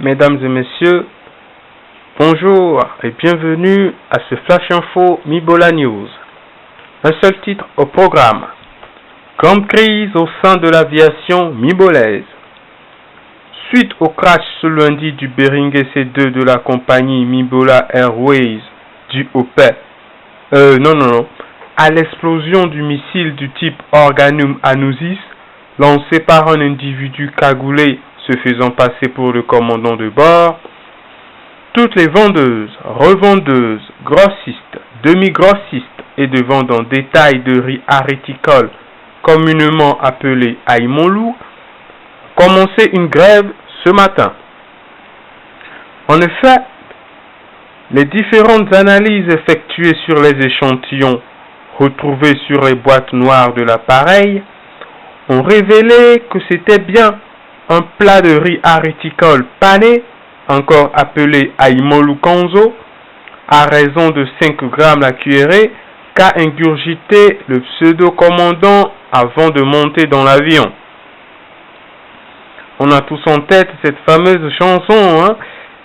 Mesdames et messieurs, bonjour et bienvenue à ce Flash Info Mibola News. Un seul titre au programme. Grande crise au sein de l'aviation mibolaise. Suite au crash ce lundi du Boeing C-2 de la compagnie Mibola Airways dû au à l'explosion du missile du type Organum Anusis lancé par un individu cagoulé se faisant passer pour le commandant de bord, toutes les vendeuses, revendeuses, grossistes, demi-grossistes et de vente en détail de riz ariticole, communément appelé aïmonlou, commençaient une grève ce matin. En effet, les différentes analyses effectuées sur les échantillons retrouvés sur les boîtes noires de l'appareil ont révélé que c'était bien un plat de riz ariticole pané, encore appelé aïmolu kanzo, à raison de 5 grammes la cuillerée, qu'a ingurgité le pseudo-commandant avant de monter dans l'avion. On a tous en tête cette fameuse chanson,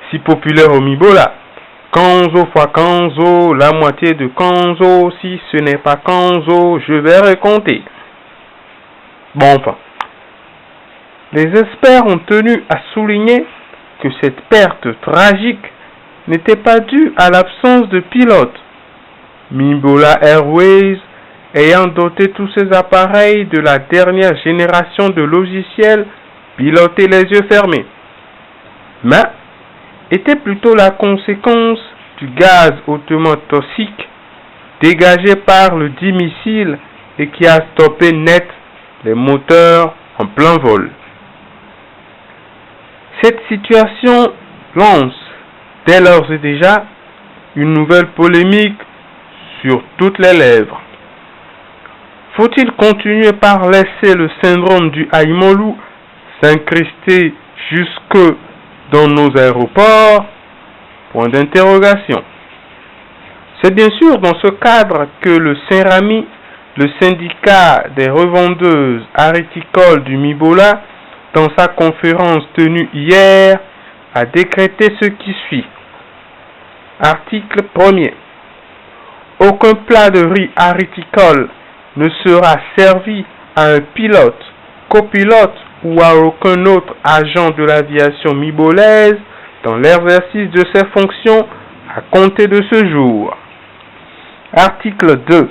si populaire au Mibola. Kanzo fois kanzo, la moitié de kanzo, si ce n'est pas kanzo, je vais raconter. Bon, enfin. Les experts ont tenu à souligner que cette perte tragique n'était pas due à l'absence de pilote. Mibola Airways ayant doté tous ses appareils de la dernière génération de logiciels pilotés les yeux fermés, mais était plutôt la conséquence du gaz hautement toxique dégagé par le dit missile et qui a stoppé net les moteurs en plein vol. Cette situation lance dès lors et déjà une nouvelle polémique sur toutes les lèvres. Faut-il continuer par laisser le syndrome du aïmolu s'incruster jusque dans nos aéroports? Point d'interrogation. C'est bien sûr dans ce cadre que le Saint-Rami, le syndicat des revendeuses ariticoles du Mibola, dans sa conférence tenue hier, a décrété ce qui suit. Article 1er. Aucun plat de riz ariticole ne sera servi à un pilote, copilote ou à aucun autre agent de l'aviation mibolaise dans l'exercice de ses fonctions à compter de ce jour. Article 2.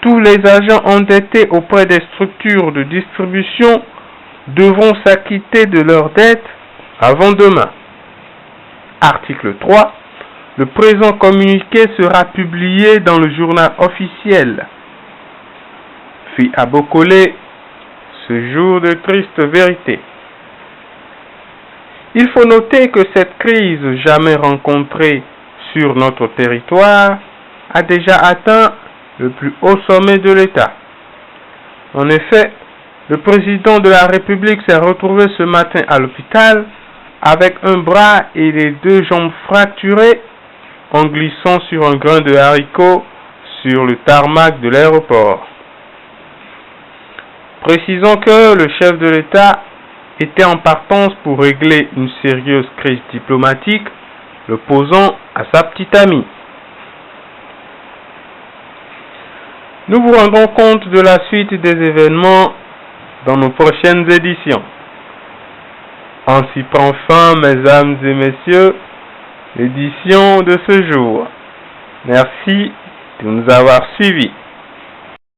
Tous les agents endettés auprès des structures de distribution devront s'acquitter de leurs dettes avant demain. Article 3. Le présent communiqué sera publié dans le journal officiel. Fit à Bokole ce jour de triste vérité. Il faut noter que cette crise jamais rencontrée sur notre territoire a déjà atteint le plus haut sommet de l'État. En effet, le président de la République s'est retrouvé ce matin à l'hôpital avec un bras et les 2 jambes fracturées en glissant sur un grain de haricot sur le tarmac de l'aéroport. Précisons que le chef de l'État était en partance pour régler une sérieuse crise diplomatique, le posant à sa petite amie. Nous vous rendons compte de la suite des événements dans nos prochaines éditions. Ainsi prend fin, mesdames et messieurs, l'édition de ce jour. Merci de nous avoir suivis.